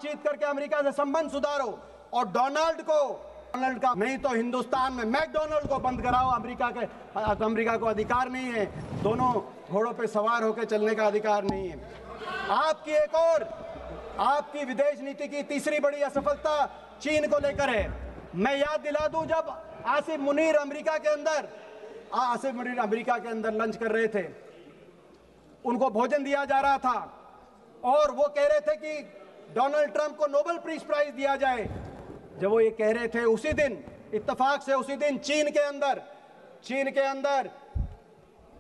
बातचीत करके अमेरिका से संबंध सुधारो और डोनाल्ड का नहीं तो हिंदुस्तान में मैकडोनाल्ड को बंद कराओ। अमेरिका को अधिकार नहीं है, दोनों घोड़ों पे सवार होकर चलने का अधिकार नहीं है। आपकी विदेश नीति की तीसरी बड़ी असफलता चीन को लेकर है। मैं याद दिला दूं, जब आसिफ मुनीर अमेरिका के अंदर लंच कर रहे थे, उनको भोजन दिया जा रहा था और वो कह रहे थे कि डोनाल्ड ट्रंप को नोबेल पीस प्राइज दिया जाए। जब वो ये कह रहे थे, उसी दिन इत्तेफाक से उसी दिन चीन के अंदर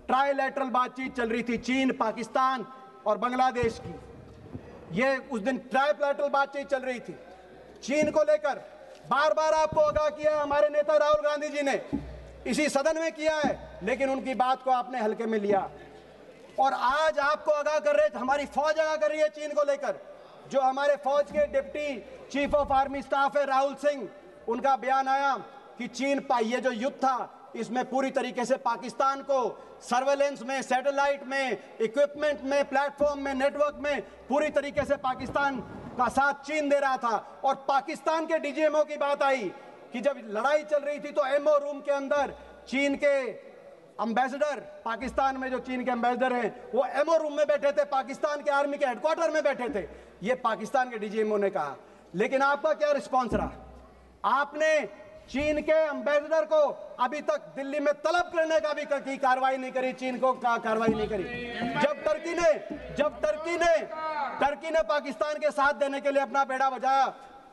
ट्राइलैटरल बातचीत चल रही थी, चीन, पाकिस्तान और बांग्लादेश की। ये उस दिन ट्राइलैटरल बातचीत चल रही थी। चीन को लेकर बार बार आपको आगाह किया हमारे नेता राहुल गांधी जी ने, इसी सदन में किया है, लेकिन उनकी बात को आपने हल्के में लिया। और आज आपको आगाह कर रहे थे, हमारी फौज आगाह कर रही है चीन को लेकर। जो हमारे फौज के deputy chief of army staff है राहुल सिंह, उनका बयान आया कि चीन ये जो युद्ध था, इसमें पूरी तरीके से पाकिस्तान को सर्वेलेंस में, सैटेलाइट में, इक्विपमेंट में, प्लेटफॉर्म में, नेटवर्क में पूरी तरीके से पाकिस्तान का साथ चीन दे रहा था। और पाकिस्तान के डीजीएमओ की बात आई कि जब लड़ाई चल रही थी तो एमओ रूम के अंदर चीन के एम्बेसडर, पाकिस्तान में जो चीन के एम्बेसडर हैं, वो एमओ रूम में बैठे थे, पाकिस्तान के आर्मी के हेडक्वार्टर में बैठे थे। ये पाकिस्तान के डीजीएमओ ने कहा। लेकिन आपका क्या रिस्पॉन्स रहा? आपने चीन के एम्बेसडर को अभी तक दिल्ली में तलब करने का भी की कार्रवाई नहीं करी, चीन को कार्रवाई नहीं करी। जब टर्की ने पाकिस्तान के साथ देने के लिए अपना बेड़ा बजाया,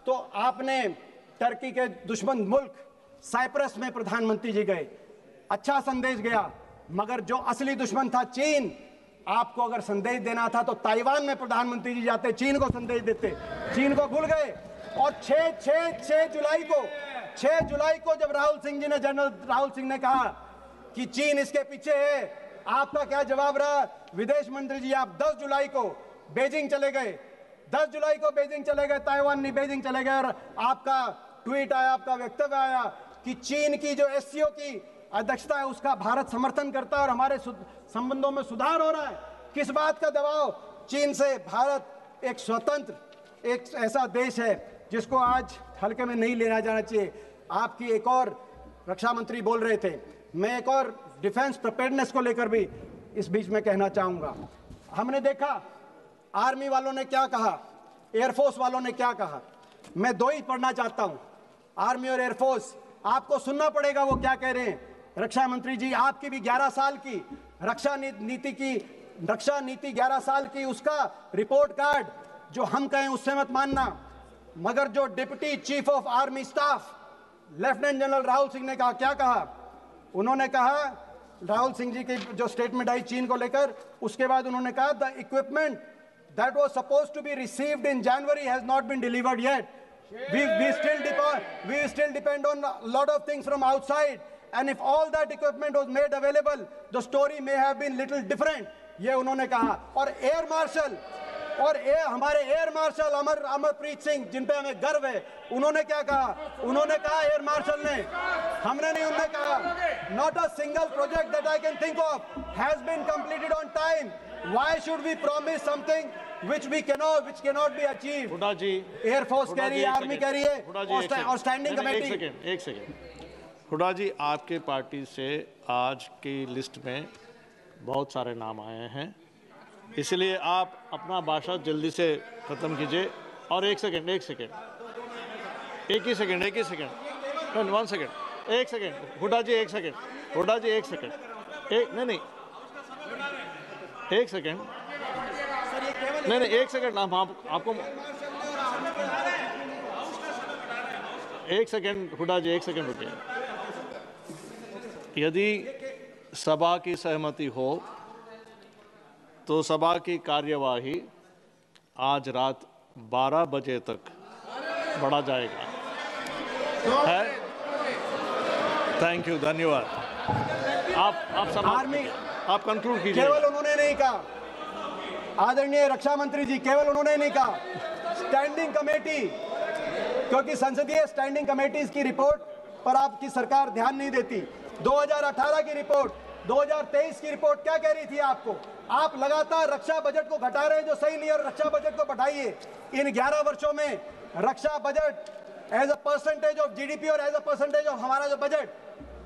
तो आपने टर्की के दुश्मन मुल्क साइप्रस में प्रधानमंत्री जी गए, अच्छा संदेश गया। मगर जो असली दुश्मन था चीन, आपको अगर संदेश देना था तो ताइवान में प्रधानमंत्री जी जाते, चीन को संदेश देते। चीन को भूल गए। और 6 जुलाई को जब जनरल राहुल सिंह ने कहा कि चीन इसके पीछे है, आपका क्या जवाब रहा? विदेश मंत्री जी आप 10 जुलाई को बीजिंग चले गए, ताइवान नहीं बीजिंग चले गए, और आपका ट्वीट आया, आपका वक्तव्य आया कि चीन की जो एससीओ की अध्यक्षता है उसका भारत समर्थन करता है और हमारे संबंधों में सुधार हो रहा है। किस बात का दबाव? चीन से। भारत एक स्वतंत्र, एक ऐसा देश है जिसको आज हल्के में नहीं लेना जाना चाहिए। आपकी एक और रक्षा मंत्री बोल रहे थे, मैं एक और डिफेंस प्रिपेयर्डनेस को लेकर भी इस बीच में कहना चाहूंगा। हमने देखा आर्मी वालों ने क्या कहा, एयरफोर्स वालों ने क्या कहा। मैं दो ही पढ़ना चाहता हूं, आर्मी और एयरफोर्स। आपको सुनना पड़ेगा वो क्या कह रहे हैं। रक्षा मंत्री जी, आपकी भी 11 साल की रक्षा नीति 11 साल की, उसका रिपोर्ट कार्ड जो हम कहें उससे मत मानना। मगर जो deputy chief of army staff lieutenant general Rahul Singh ने कहा, क्या कहा? उन्होंने कहा, राहुल सिंह जी की जो स्टेटमेंट आई चीन को लेकर, उसके बाद उन्होंने कहा the equipment that was supposed to be received in January has not been delivered yet. We still depend on a lot of things from outside, and if all that equipment was made available, the story may have been little different. ये उन्होंने कहा. और हमारे air marshal Amarpreet Singh, जिन पे हमें गर्व है, उन्होंने क्या कहा? उन्होंने कहा, एयर मार्शल ने, हमने नहीं, उन्होंने कहा, not a single project that I can think of has been completed on time. Why should we promise something which cannot be achieved? Hooda ji, air force कह रही है, आर्मी कह रही है, और स्टैंडिंग कमेटी। एक सेकेंड हुड्डा जी, आपके पार्टी से आज की लिस्ट में बहुत सारे नाम आए हैं, इसलिए आप अपना भाषण जल्दी से ख़त्म कीजिए। और एक second, 1 second, 1 second, 1 second, Hooda ji 1 second, Hooda ji 1 second, नहीं 1 सेकेंड, नहीं 1 सेकेंड, आपको 1 सेकेंड, हुड्डा जी 1 सेकेंड रुकिए। यदि सभा की सहमति हो तो सभा की कार्यवाही आज रात 12 बजे तक बढ़ा जाएगा। है? थैंक यू, धन्यवाद। आप सब आप कंक्लूड कीजिए। केवल उन्होंने नहीं कहा, आदरणीय रक्षा मंत्री जी, केवल उन्होंने नहीं कहा, स्टैंडिंग कमेटी, क्योंकि संसदीय स्टैंडिंग कमेटीज की रिपोर्ट पर आपकी सरकार ध्यान नहीं देती। 2018 की रिपोर्ट, 2023 की रिपोर्ट क्या कह रही थी आपको? आप लगातार रक्षा बजट को घटा रहे हैं, जो सही नहीं है, और रक्षा बजट को बढ़ाइए। इन 11 वर्षों में रक्षा budget as a percentage of GDP और एज अ परसेंटेज ऑफ हमारा जो budget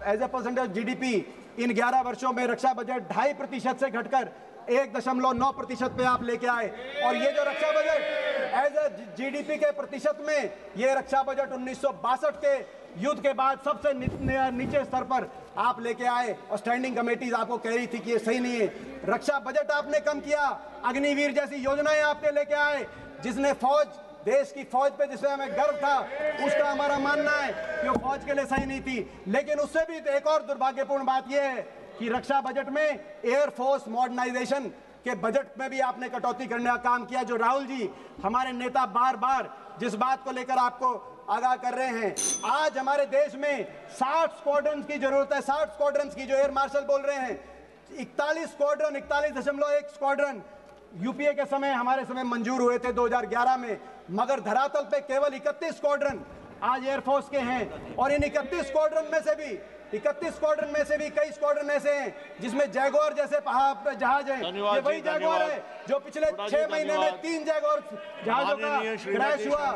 as a percentage of GDP, इन 11 वर्षों में रक्षा बजट 2.5% से घटकर 1.9% पे आप लेके आए। और ये जो रक्षा बजट एज अ जीडीपी के प्रतिशत में, ये रक्षा बजट 1962 के युद्ध के बाद सबसे नीचे स्तर पर आप लेके आए। और स्टैंडिंग कमेटीज आपको कह रही थी कि ये सही नहीं है। रक्षा बजट आपने कम किया, अग्निवीर जैसी योजनाएं आपने लेके आए, जिसने फौज, देश की फौज पे जिसमें हमें गर्व था, उसका हमारा मानना है कि वो फौज के लिए सही नहीं थी। लेकिन उससे भी एक और दुर्भाग्यपूर्ण बात यह है कि रक्षा बजट में एयरफोर्स मॉडर्नाइजेशन के बजट में भी आपने कटौती करने का काम किया, जो राहुल जी हमारे नेता बार बार जिस बात को लेकर आपको आगाह कर रहे हैं। आज हमारे देश में 60 स्क्वाड्रन की जरूरत है, 60 स्क्वाड्रन की, जो एयर मार्शल बोल रहे हैं। 41 स्क्वाड्रन, 41.1 स्क्वाड्रन यूपीए के समय, हमारे समय मंजूर हुए थे 2011 में, मगर धरातल पे केवल 31 स्क्वाड्रन आज एयरफोर्स के हैं। और इन 31 स्क्वाड्रन में से भी कई स्क्वाड्रन ऐसे हैं जिसमें जैगुआर जैसे जहाज हैं। ये वही जैगुआर है जो पिछले 6 महीने में 3 जैगुआर जहाजों का क्रैश हुआ,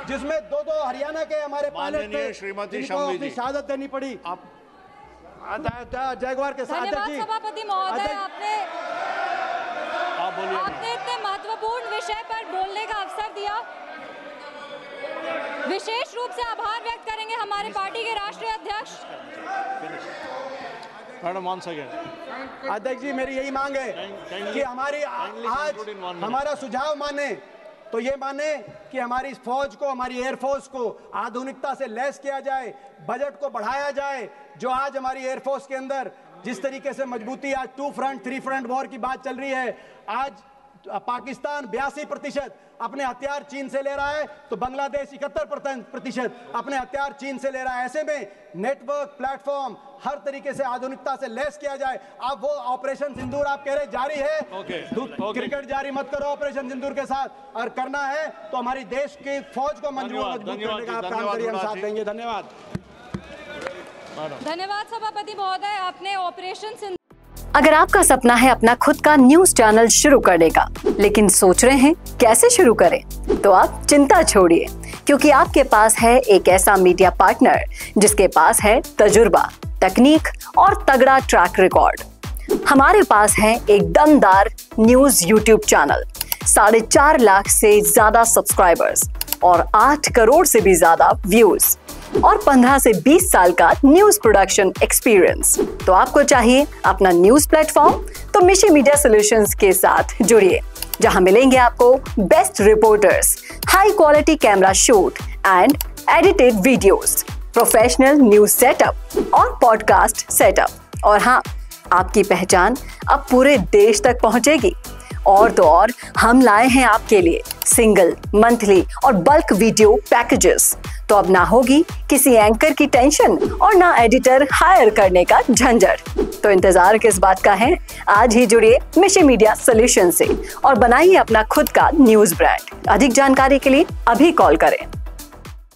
जिसमें 2 हरियाणा के हमारे पायलट थे जिनको अपनी शहादत देनी पड़ी। जैगुआर के साथ सभापति महोदय, आपने इतने महत्वपूर्ण विषय पर बोलने का अवसर दिया। विशेष रूप से आभार व्यक्त करेंगे हमारे पार्टी के राष्ट्रीय अध्यक्ष। अध्यक्ष जी, मेरी यही मांग है कि हमारी आज हमारा सुझाव माने तो ये माने कि हमारी फौज को, हमारी एयरफोर्स को आधुनिकता से लैस किया जाए, बजट को बढ़ाया जाए। जो आज हमारी एयरफोर्स के अंदर जिस तरीके से मजबूती, आज 2 फ्रंट 3 फ्रंट वॉर की बात चल रही है। आज पाकिस्तान 82% अपने हथियार चीन से ले रहा है, तो बांग्लादेश 71% अपने हथियार चीन से ले रहा है। ऐसे में नेटवर्क, प्लेटफॉर्म हर तरीके से आधुनिकता से लैस किया जाए। अब वो ऑपरेशन सिंदूर आप कह रहे जारी है, क्रिकेट जारी मत करो ऑपरेशन सिंदूर के साथ, और करना है तो हमारी देश की फौज को मजबूत करने का आप काम करिए, हम साथ देंगे। धन्यवाद। धन्यवाद सभापति महोदय, आपने ऑपरेशन। अगर आपका सपना है अपना खुद का न्यूज चैनल शुरू करने का, लेकिन सोच रहे हैं कैसे शुरू करें, तो आप चिंता छोड़िए, क्योंकि आपके पास है एक ऐसा मीडिया पार्टनर जिसके पास है तजुर्बा, तकनीक और तगड़ा ट्रैक रिकॉर्ड। हमारे पास है एक दमदार न्यूज यूट्यूब चैनल, 4.5 लाख से ज्यादा सब्सक्राइबर्स और 8 करोड़ से भी ज्यादा व्यूज और 15 से 20 साल का न्यूज प्रोडक्शन एक्सपीरियंस। तो आपको चाहिए अपना न्यूज प्लेटफॉर्म, तो मिशी मीडिया सॉल्यूशंस के साथ जुड़िए, जहां मिलेंगे आपको best reporters, high quality camera shoot and edited videos, professional news setup और पॉडकास्ट सेटअप। और हाँ, आपकी पहचान अब पूरे देश तक पहुंचेगी। और तो और, हम लाए हैं आपके लिए सिंगल, मंथली और बल्क वीडियो पैकेजेस। तो अब ना होगी किसी एंकर की टेंशन और ना एडिटर हायर करने का झंझट। तो इंतजार किस बात का है? आज ही जुड़िए मिशी मीडिया सॉल्यूशन से और बनाइए अपना खुद का न्यूज ब्रांड। अधिक जानकारी के लिए अभी कॉल करें।